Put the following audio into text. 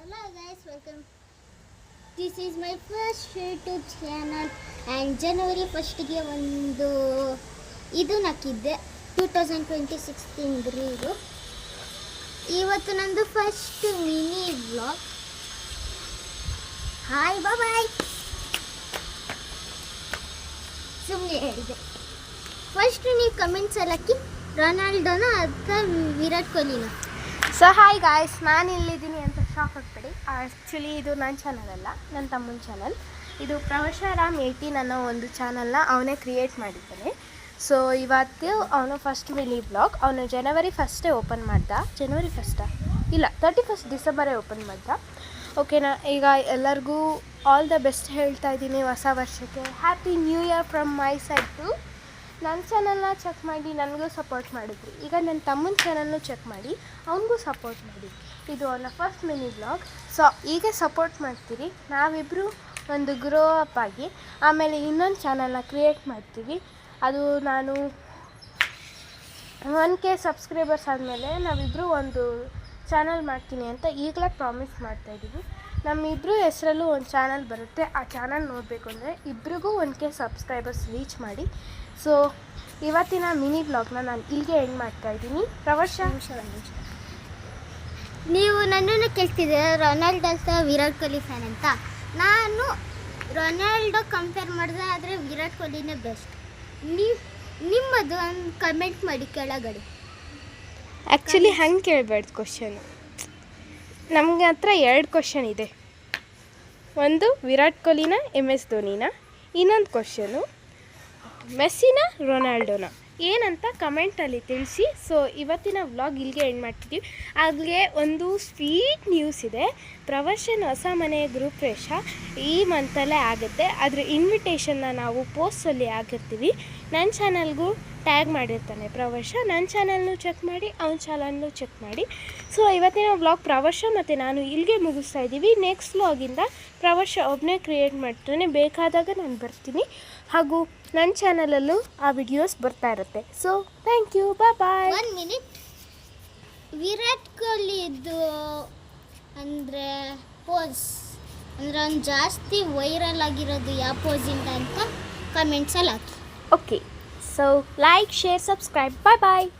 Hello guys, welcome. This is my first YouTube channel and January 1st ಒಂದು ಇದು ನಾಕಿದ್ದೆ 2026 ಇದು ಇವತ್ತು ನಂದು first mini vlog. Hi bye ಸುಮ್ಮನೆ ಹೇಳಿದೆ. ಫಸ್ಟ್ ನೀವು ಕಮೆಂಟ್ಸ್ ಎಲ್ಲ ಹಾಕಿ ರೊನಾಲ್ಡೋನ ಅಥವಾ ವಿರಾಟ್ ಕೊಹ್ಲಿನ. ಸೊ ಹಾಯ್ ಗಾಯ್ಸ್, ನಾನು ಇಲ್ಲಿದ್ದೀನಿ ಅಂತ ಶಾಕ್ ಆಗ್ಬೇಡಿ. ಆ್ಯಕ್ಚುಲಿ ಇದು ನನ್ನ ಚಾನಲ್ ಅಲ್ಲ, ನನ್ನ ತಮ್ಮನ ಚಾನಲ್. ಇದು ಪ್ರವಶರಾಮ್ 18 ಅನ್ನೋ ಒಂದು ಚಾನಲ್ನ ಅವನೇ ಕ್ರಿಯೇಟ್ ಮಾಡಿದ್ದಾನೆ. ಸೊ ಇವತ್ತು ಅವನು ಫಸ್ಟ್ ಮಿನಿ ಬ್ಲಾಗ್. ಅವನು ಜನವರಿ 1 ಓಪನ್ ಮಾಡ್ದ. ಜನವರಿ 1 ಇಲ್ಲ, 31 ಡಿಸೆಂಬರೇ ಓಪನ್ ಮಾಡ್ದ. ಓಕೆನಾ? ಈಗ ಎಲ್ಲರಿಗೂ ಆಲ್ ದ ಬೆಸ್ಟ್ ಹೇಳ್ತಾ ಇದ್ದೀನಿ ಹೊಸ ವರ್ಷಕ್ಕೆ. Happy new year from my side too. ನನ್ನ ಚಾನಲ್ನ ಚೆಕ್ ಮಾಡಿ ನನಗೂ ಸಪೋರ್ಟ್ ಮಾಡಿದ್ರಿ. ಈಗ ನನ್ನ ತಮ್ಮನ ಚಾನಲ್ನು ಚೆಕ್ ಮಾಡಿ ಅವನಿಗೂ ಸಪೋರ್ಟ್ ಮಾಡಿ. ಇದು ಅವನ ಫಸ್ಟ್ ಮಿನಿ ಬ್ಲಾಗ್. ಸೊ ಹೀಗೆ ಸಪೋರ್ಟ್ ಮಾಡ್ತೀರಿ. ನಾವಿಬ್ಬರು ಒಂದು ಗ್ರೋ ಅಪ್ ಆಗಿ ಆಮೇಲೆ ಇನ್ನೊಂದು ಚಾನಲ್ನ ಕ್ರಿಯೇಟ್ ಮಾಡ್ತೀವಿ. ಅದು ನಾನು 1K ಸಬ್ಸ್ಕ್ರೈಬರ್ಸ್ ಆದಮೇಲೆ ನಾವಿಬ್ಬರು ಒಂದು ಚಾನಲ್ ಮಾಡ್ತೀನಿ ಅಂತ ಈಗಲೇ ಪ್ರಾಮಿಸ್ ಮಾಡ್ತಾಯಿದ್ದೀವಿ. ನಮ್ಮಿಬ್ಬರು ಹೆಸರಲ್ಲೂ ಒಂದು ಚಾನಲ್ ಬರುತ್ತೆ. ಆ ಚಾನಲ್ ನೋಡಬೇಕು ಅಂದರೆ ಇಬ್ರಿಗೂ 1K ಸಬ್ಸ್ಕ್ರೈಬರ್ಸ್ ರೀಚ್ ಮಾಡಿ. ಸೊ ಇವತ್ತಿನ ಮಿನಿ ಬ್ಲಾಗ್ನ ನಾನು ಇಲ್ಲಿಗೆ ಎಂಡ್ ಮಾಡ್ತಾಯಿದ್ದೀನಿ. ನೀವು ನನ್ನನ್ನು ಕೇಳ್ತಿದ್ದೀರ ರೊನಾಲ್ಡೋ ಅಥವಾ ವಿರಾಟ್ ಕೊಹ್ಲಿ ಫ್ಯಾನ್ ಅಂತ. ನಾನು ರೊನಾಲ್ಡೋ ಕಂಪೇರ್ ಮಾಡಿದ್ರೆ ಆದರೆ ವಿರಾಟ್ ಕೊಹ್ಲಿನೇ ಬೆಸ್ಟ್. ನಿಮ್ಮದು ಒಂದು ಕಮೆಂಟ್ ಮಾಡಿ ಕೆಳಗಡೆ. ಆ್ಯಕ್ಚುಲಿ ಹಂಗೆ ಕೇಳಬೇಡ್ದು ಕ್ವಶನು. ನಮಗೆ ಹತ್ರ 2 ಕ್ವಶನ್ ಇದೆ. ಒಂದು ವಿರಾಟ್ ಕೊಹ್ಲಿನ MS ಧೋನಿನ, ಇನ್ನೊಂದು ಕ್ವಶನು ಮೆಸ್ಸಿನ ರೊನಾಲ್ಡೋನ ಏನಂತ ಕಮೆಂಟಲ್ಲಿ ತಿಳಿಸಿ. ಸೊ ಇವತ್ತಿನ ವ್ಲಾಗ್ ಇಲ್ಲಿಗೆ ಎಂಡ್ ಮಾಡ್ತಿದ್ದೀವಿ. ಆಗಲೇ ಒಂದು ಸ್ವೀಟ್ ನ್ಯೂಸ್ ಇದೆ. ಪ್ರವರ್ಷನ್ ಹೊಸ ಮನೆ ಗ್ರೂಪ್ ರೇಷ ಈ ಮಂತಲ್ಲೇ ಆಗುತ್ತೆ. ಅದ್ರ ಇನ್ವಿಟೇಷನ್ನ ನಾವು ಪೋಸ್ಟಲ್ಲಿ ಹಾಕಿರ್ತೀವಿ. ನನ್ನ ಚಾನಲ್ಗೂ ಟ್ಯಾಗ್ ಮಾಡಿರ್ತಾನೆ ಪ್ರವರ್ಷ. ನನ್ನ ಚಾನಲ್ನು ಚೆಕ್ ಮಾಡಿ, ಅವನ ಚಾನಲ್ನು ಚೆಕ್ ಮಾಡಿ. ಸೊ ಇವತ್ತಿನ ವ್ಲಾಗ್ ಪ್ರವರ್ಷ ಮತ್ತು ನಾನು ಇಲ್ಲಿಗೆ ಮುಗಿಸ್ತಾ ಇದ್ದೀವಿ. ನೆಕ್ಸ್ಟ್ ವ್ಲಾಗಿಂದ ಪ್ರವರ್ಷ ಒಬ್ಬನೇ ಕ್ರಿಯೇಟ್ ಮಾಡ್ತಾನೆ. ಬೇಕಾದಾಗ ನಾನು ಬರ್ತೀನಿ. ಹಾಗೂ ನನ್ನ ಚಾನಲಲ್ಲೂ ಆ ವಿಡಿಯೋಸ್ ಬರ್ತಾ ಇರುತ್ತೆ. So thank you, bye. 1 minute. Virat ಕೊಹ್ಲಿದು ಅಂದರೆ ಪೋಸ್ ಅಂದರೆ ಅವ್ನು ಜಾಸ್ತಿ ವೈರಲ್ ಆಗಿರೋದು ಯಾವ ಪೋಸಿಂದ ಅಂತ ಕಮೆಂಟ್ಸಲ್ಲಿ ಹಾಕಿ. Okay, so like, share, subscribe. ಬಾಯ್.